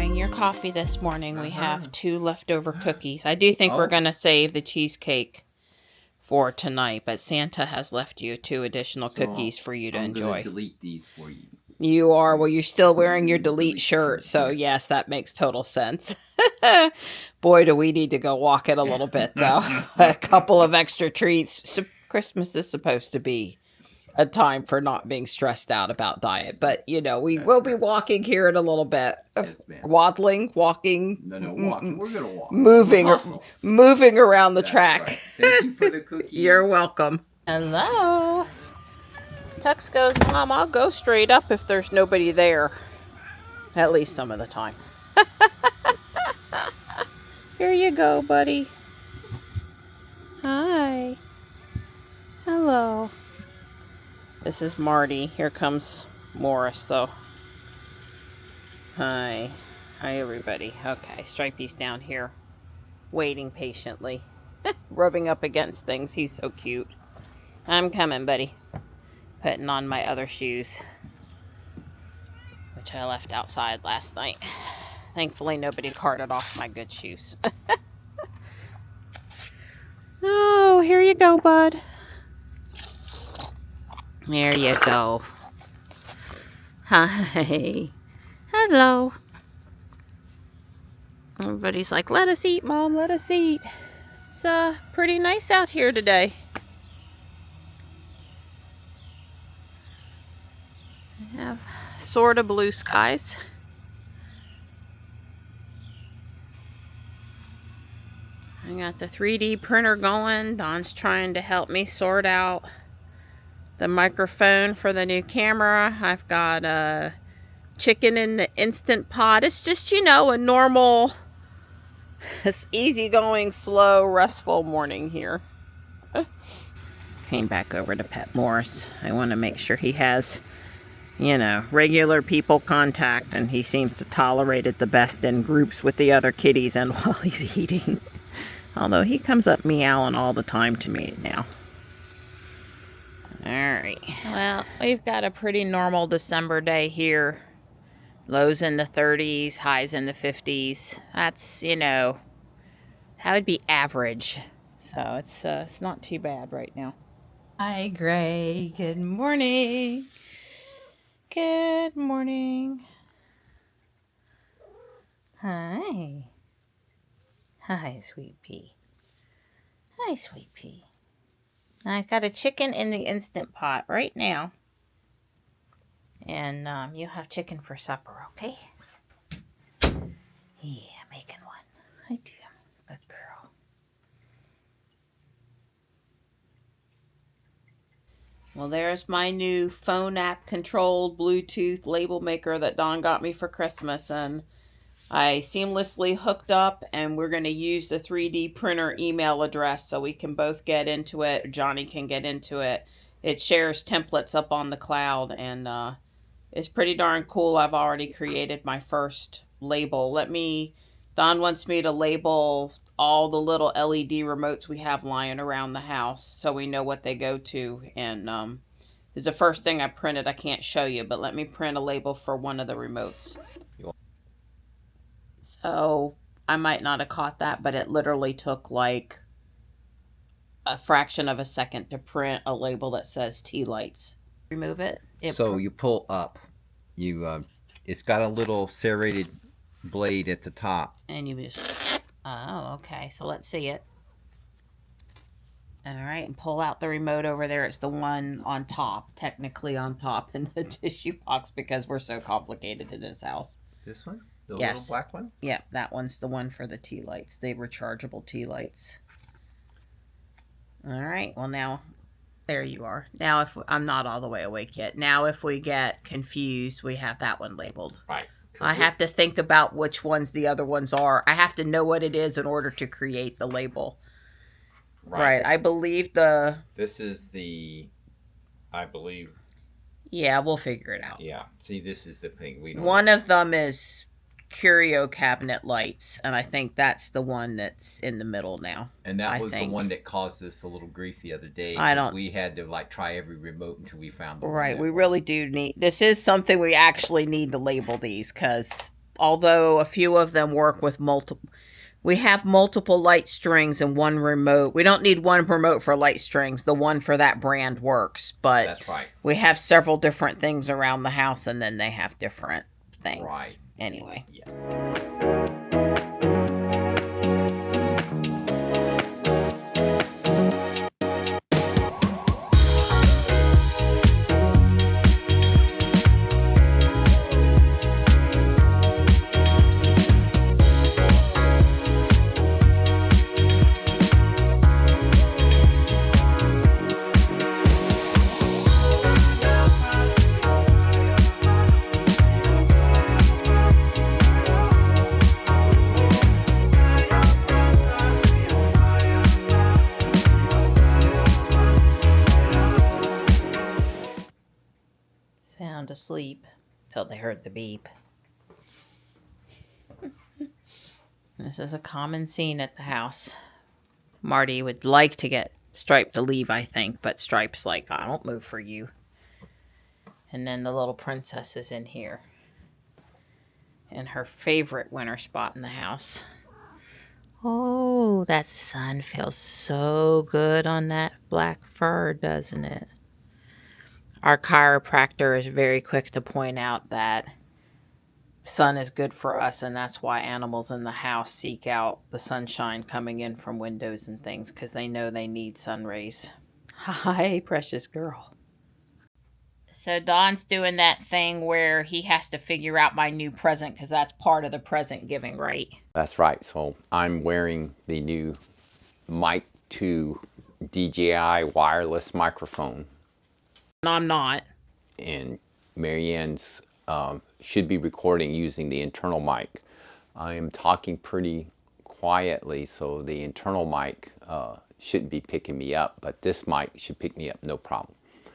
enjoying your coffee this morning? We have 2 leftover cookies. I do think we're going to save the cheesecake for tonight, but Santa has left you 2 additional cookies for you to enjoy. I'm going to delete these for you. You are. Well, you're still wearing your delete shirt, so yes, that makes total sense. Boy, do we need to go walk it a little bit, though. A couple of extra treats. So Christmas is supposed to be a time for not being stressed out about diet, but we will be walking here in a little bit. Yes, ma'am. Walking. No, walking. We're gonna walk. Moving around the track. Right. Thank you for the cookies. You're welcome. Hello. Tux goes, Mom, I'll go straight up if there's nobody there. At least some of the time. Here you go, buddy. Hi. Hello. This is Marty. Here comes Morris, though. Hi. Hi, everybody. Okay, Stripey's down here, waiting patiently. Rubbing up against things. He's so cute. I'm coming, buddy. Putting on my other shoes, which I left outside last night. Thankfully, nobody carted off my good shoes. Oh, here you go, bud. There you go. Hi. Hello. Everybody's like, let us eat, Mom, let us eat. It's pretty nice out here today. We have sort of blue skies. I got the 3D printer going. Don's trying to help me sort out the microphone for the new camera. I've got a chicken in the Instant Pot. It's just, a normal, it's easygoing, slow, restful morning here. Came back over to pet Morris. I want to make sure he has, regular people contact, and he seems to tolerate it the best in groups with the other kitties and while he's eating. Although he comes up meowing all the time to me now. Alright, well, we've got a pretty normal December day here. Lows in the 30s, highs in the 50s. That's, that would be average. So it's not too bad right now. Hi, Gray. Good morning. Good morning. Hi. Hi, Sweet Pea. Hi, Sweet Pea. I've got a chicken in the Instant Pot right now. And you'll have chicken for supper, okay? Yeah, making one. I do. Good girl. Well, there's my new phone app controlled Bluetooth label maker that Dawn got me for Christmas. And I seamlessly hooked up, and we're going to use the 3D printer email address so we can both get into it. Johnny can get into it. It shares templates up on the cloud, and it's pretty darn cool. I've already created my first label. Don wants me to label all the little LED remotes we have lying around the house so we know what they go to. And this is the first thing I printed. I can't show you, but let me print a label for one of the remotes. So I might not have caught that, but it literally took like a fraction of a second to print a label that says tea lights. Remove it. So you pull up. It's got a little serrated blade at the top. And you just, oh, okay. So let's see it. All right, and pull out the remote over there. It's the one on top, technically on top in the tissue box because we're so complicated in this house. This one? The yes. Little black one? Yeah, that one's the one for the tea lights. The rechargeable tea lights. All right, well now, there you are. Now, if I'm not all the way awake yet. Now, if we get confused, we have that one labeled. Right. I have to think about which ones the other ones are. I have to know what it is in order to create the label. Right. I believe This is I believe. Yeah, we'll figure it out. Yeah. See, this is the thing. One of them is curio cabinet lights, and I think that's the one that's in the middle now. And that was the one that caused us a little grief the other day. We had to try every remote until we found the right. We really do need. This is something we actually need to label these because although a few of them work with multiple. We have multiple light strings and one remote. We don't need one remote for light strings. The one for that brand works, but That's right. we have several different things around the house, and then they have different things. Right. Anyway. Yes. Sound asleep till they heard the beep. This is a common scene at the house. Marty would like to get Stripe to leave, I think, but Stripe's like, I don't move for you. And then the little princess is in here in her favorite winter spot in the house. Oh, that sun feels so good on that black fur, doesn't it? Our chiropractor is very quick to point out that sun is good for us, and that's why animals in the house seek out the sunshine coming in from windows and things, because they know they need sun rays. Hi, precious girl. So Don's doing that thing where he has to figure out my new present, because that's part of the present giving, right? That's right. So I'm wearing the new Mic 2 DJI wireless microphone. And I'm not. And Marianne's should be recording using the internal mic. I am talking pretty quietly, so the internal mic shouldn't be picking me up, but this mic should pick me up no problem.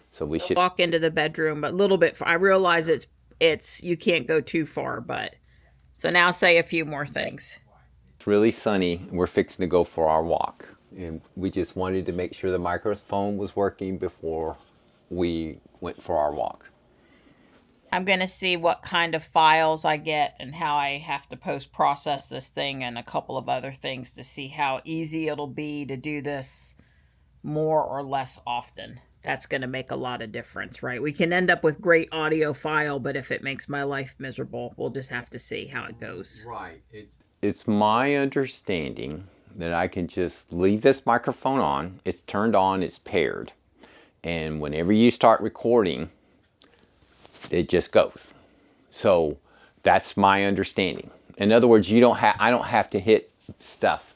So we should walk into the bedroom, but a little bit. I realize it's you can't go too far, but so now say a few more things. It's really sunny. We're fixing to go for our walk, and we just wanted to make sure the microphone was working before we went for our walk. I'm going to see what kind of files I get and how I have to post-process this thing and a couple of other things to see how easy it'll be to do this more or less often. That's going to make a lot of difference, right? We can end up with great audio file, but if it makes my life miserable, we'll just have to see how it goes. Right. It's my understanding that I can just leave this microphone on. It's turned on, it's paired. And whenever you start recording, it just goes. So that's my understanding. In other words, I don't have to hit stuff.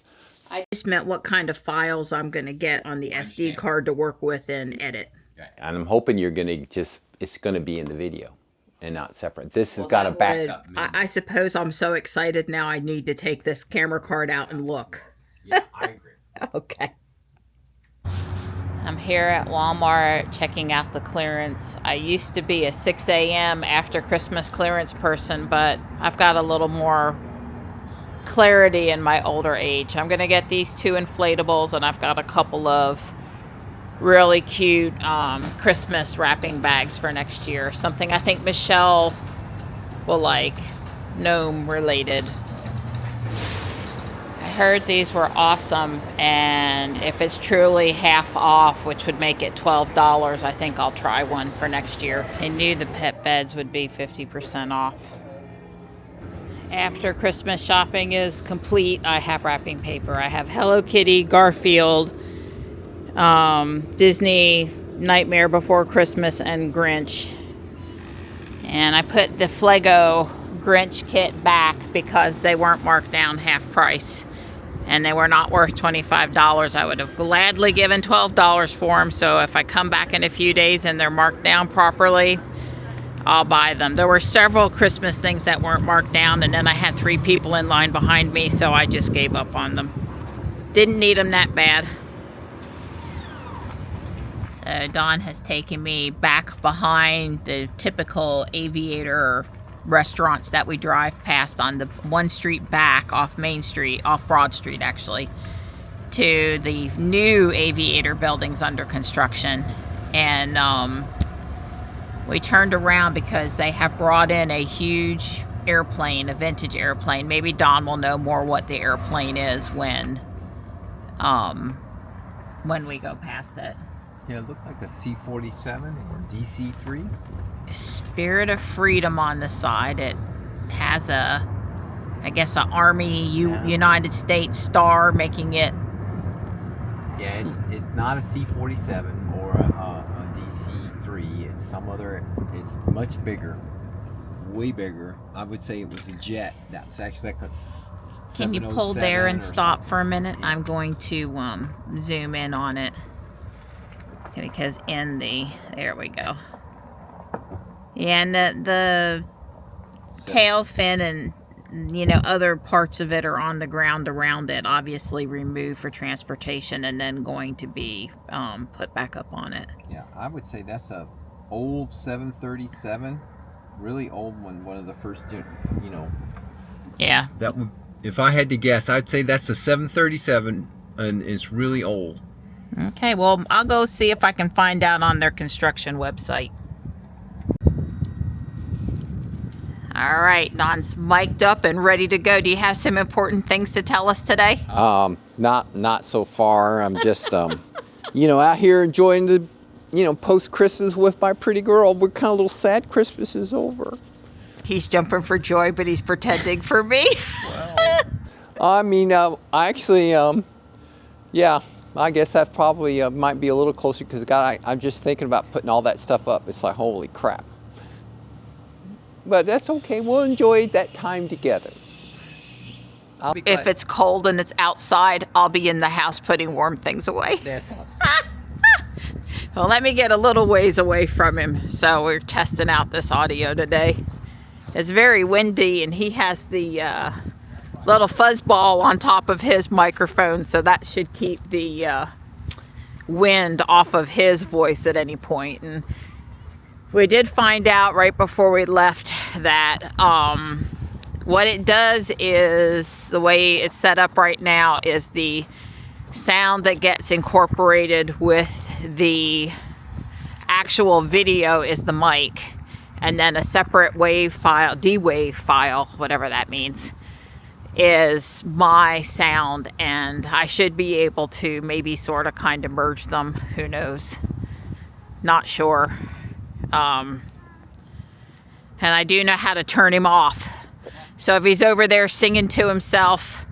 I just meant what kind of files I'm going to get on the SD card to work with and edit. And I'm hoping it's going to be in the video and not separate. This has got a backup. I suppose I'm so excited now I need to take this camera card out and look. Yeah, I agree. Okay. I'm here at Walmart checking out the clearance. I used to be a 6 a.m. after Christmas clearance person, but I've got a little more clarity in my older age. I'm going to get these 2 inflatables, and I've got a couple of really cute Christmas wrapping bags for next year. Something I think Michelle will like, gnome related. I heard these were awesome, and if it's truly half off, which would make it $12, I think I'll try one for next year. I knew the pet beds would be 50% off. After Christmas shopping is complete, I have wrapping paper. I have Hello Kitty, Garfield, Disney, Nightmare Before Christmas, and Grinch. And I put the Flego Grinch kit back because they weren't marked down half price. And they were not worth $25. I would have gladly given $12 for them. So if I come back in a few days and they're marked down properly, I'll buy them. There were several Christmas things that weren't marked down, and then I had 3 people in line behind me, so I just gave up on them. Didn't need them that bad. So Dawn has taken me back behind the typical aviator restaurants that we drive past on the one street back off Main Street, off Broad Street actually, to the new aviator buildings under construction. And we turned around because they have brought in a huge airplane, a vintage airplane. Maybe Don will know more what the airplane is when we go past it. Yeah, it looked like a C-47 or DC-3. Spirit of Freedom on the side. It has a, I guess, an Army United States star making it. Yeah, it's not a C-47 or a DC-3. It's some other. It's much bigger, way bigger. I would say it was a jet. That's actually like a. Can you pull there and stop something. for a minute? Yeah. I'm going to zoom in on it because there we go. Yeah, and the tail fin and other parts of it are on the ground around it, obviously removed for transportation and then going to be put back up on it. Yeah, I would say that's a old 737, really old one, one of the first, Yeah. That would, if I had to guess, I'd say that's a 737 and it's really old. Okay, well, I'll go see if I can find out on their construction website. All right, Don's mic'd up and ready to go. Do you have some important things to tell us today? Not so far. I'm just, out here enjoying the, post-Christmas with my pretty girl. We're kind of a little sad Christmas is over. He's jumping for joy, but he's pretending for me. Well, yeah, I guess that probably might be a little closer because I'm just thinking about putting all that stuff up. It's like, holy crap. But that's okay. We'll enjoy that time together. If it's cold and it's outside, I'll be in the house putting warm things away. That sounds Well, let me get a little ways away from him. So we're testing out this audio today. It's very windy, and he has the little fuzz ball on top of his microphone, so that should keep the wind off of his voice at any point. And we did find out right before we left that what it does is, the way it's set up right now, is the sound that gets incorporated with the actual video is the mic, and then a separate wave file, D-wave file, whatever that means, is my sound, and I should be able to maybe sort of kind of merge them. Who knows? Not sure. And I do know how to turn him off. So if he's over there singing to himself,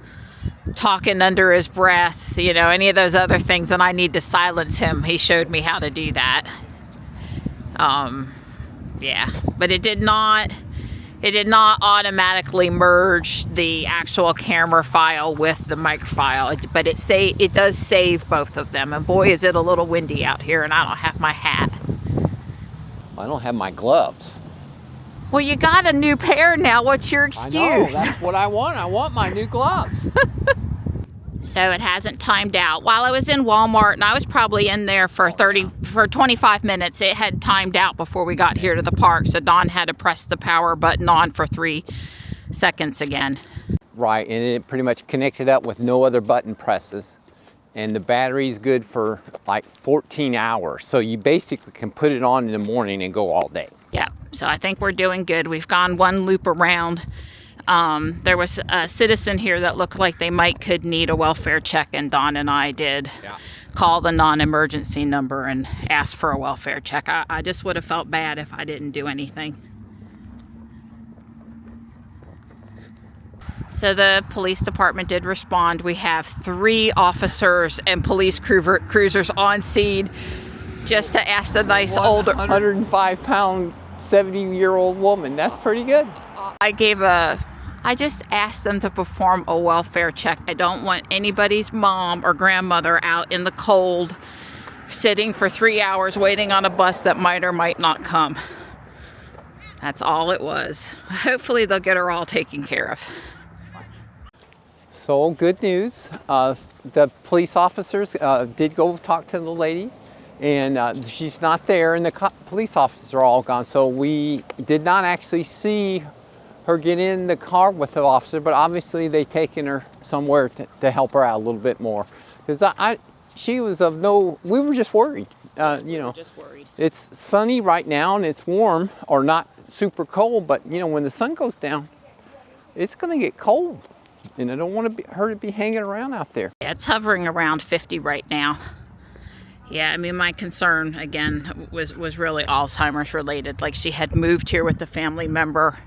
talking under his breath, any of those other things, and I need to silence him, he showed me how to do that. Yeah, but it did not automatically merge the actual camera file with the mic file, but it does save both of them. And boy, is it a little windy out here, and I don't have my hat. I don't have my gloves. Well, you got a new pair now. What's your excuse? I know, that's what I want. I want my new gloves. So it hasn't timed out. While I was in Walmart, and I was probably in there for 25 minutes, it had timed out before we got here to the park. So Don had to press the power button on for 3 seconds again. Right, and it pretty much connected up with no other button presses. And the battery's good for like 14 hours. So you basically can put it on in the morning and go all day. Yeah, so I think we're doing good. We've gone one loop around. There was a citizen here that looked like they could need a welfare check, and Don and I did call the non-emergency number and ask for a welfare check. I just would have felt bad if I didn't do anything. So the police department did respond. We have 3 officers and police cruisers on scene just to ask the nice older 105-pound, 70-year-old woman. That's pretty good. I just asked them to perform a welfare check. I don't want anybody's mom or grandmother out in the cold, sitting for 3 hours waiting on a bus that might or might not come. That's all it was. Hopefully they'll get her all taken care of. So good news. The police officers did go talk to the lady, and she's not there, and the police officers are all gone. So we did not actually see her get in the car with the officer, but obviously they've taken her somewhere to help her out a little bit more. Because she was we were just worried. Just worried. It's sunny right now and it's warm, or not super cold, but when the sun goes down, it's going to get cold. And I don't want her to be hanging around out there. Yeah, it's hovering around 50 right now. Yeah, I mean, my concern, again, was really Alzheimer's related. Like, she had moved here with a family member,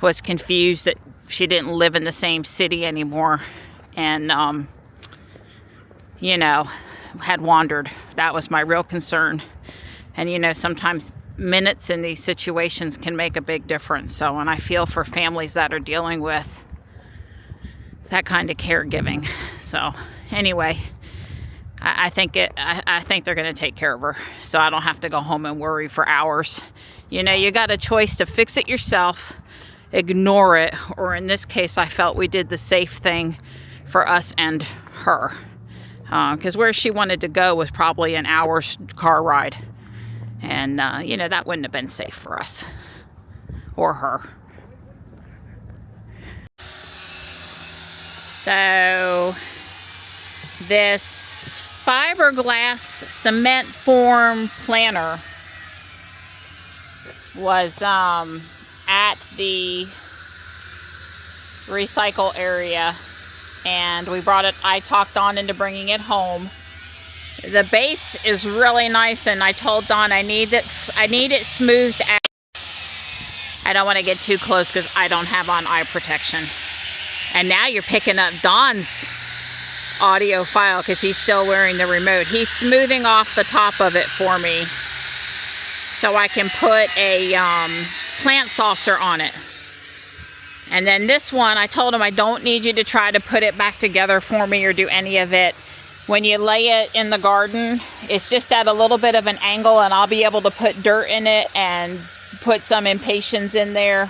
was confused that she didn't live in the same city anymore, and, you know, had wandered. That was my real concern. And, you know, sometimes minutes in these situations can make a big difference. So, and I feel for families that are dealing with that kind of caregiving. So, anyway, I think they're going to take care of her, so I don't have to go home and worry for hours. You know, you got a choice to fix it yourself, ignore it, or in this case, I felt we did the safe thing for us and her, because where she wanted to go was probably an hour's car ride, and you know, that wouldn't have been safe for us or her. So this fiberglass cement form planter was at the recycle area, and we brought it. I talked Dawn into bringing it home. The base is really nice, and I told Dawn I need it smoothed out. I don't want to get too close because I don't have on eye protection. And now you're picking up Don's audio file because he's still wearing the remote. He's smoothing off the top of it for me so I can put a plant saucer on it. And then this one, I told him I don't need you to try to put it back together for me or do any of it. When you lay it in the garden, it's just at a little bit of an angle, and I'll be able to put dirt in it and put some impatiens in there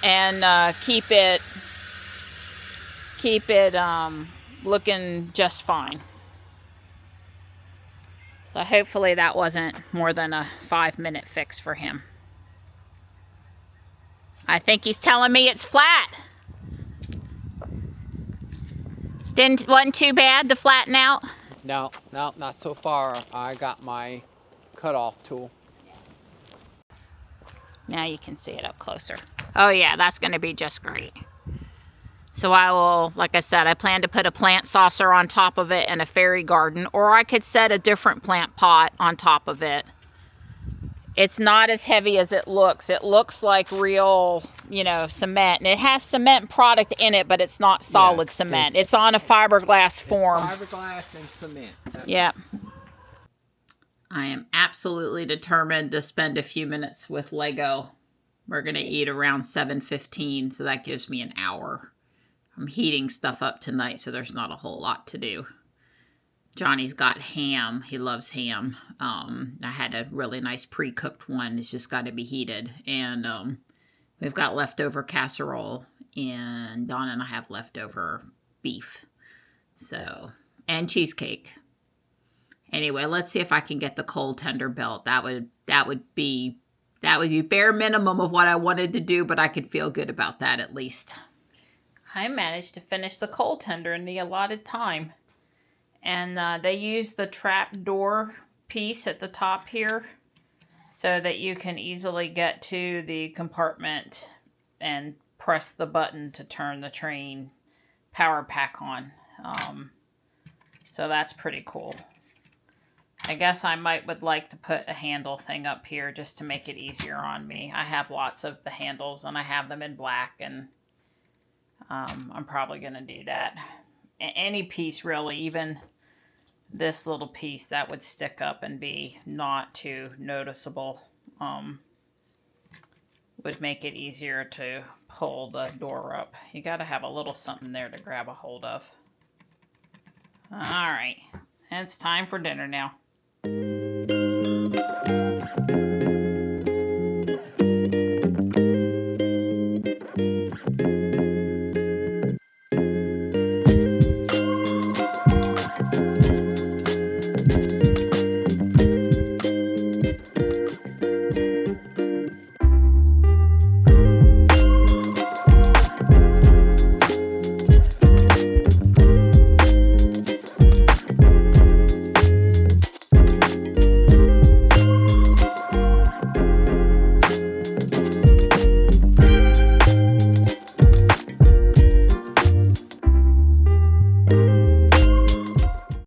and keep it looking just fine. So hopefully that wasn't more than a 5-minute fix for him. I think he's telling me it's flat. Wasn't too bad to flatten out? No, not so far. I got my cutoff tool. Now you can see it up closer. Oh yeah, that's going to be just great. So I will, like I said, I plan to put a plant saucer on top of it and a fairy garden, or I could set a different plant pot on top of it. It's not as heavy as it looks. It looks like real, you know, cement. And it has cement product in it, but it's not solid cement. It's on a fiberglass form. Fiberglass and cement. Yeah. I am absolutely determined to spend a few minutes with Lego. We're going to eat around 7:15, so that gives me an hour. I'm heating stuff up tonight, so there's not a whole lot to do. Johnny's got ham. He loves ham. I had a really nice pre-cooked one. It's just got to be heated. And we've got leftover casserole, and Dawn and I have leftover beef. So, and cheesecake. Anyway, let's see if I can get the cold tender belt. That would be bare minimum of what I wanted to do, but I could feel good about that at least. I managed to finish the cold tender in the allotted time. And they use the trap door piece at the top here so that you can easily get to the compartment and press the button to turn the train power pack on. So that's pretty cool. I guess I would like to put a handle thing up here just to make it easier on me. I have lots of the handles, and I have them in black, and I'm probably going to do that. Any piece really, even this little piece that would stick up and be not too noticeable, would make it easier to pull the door up. You got to have a little something there to grab a hold of. All right, it's time for dinner now.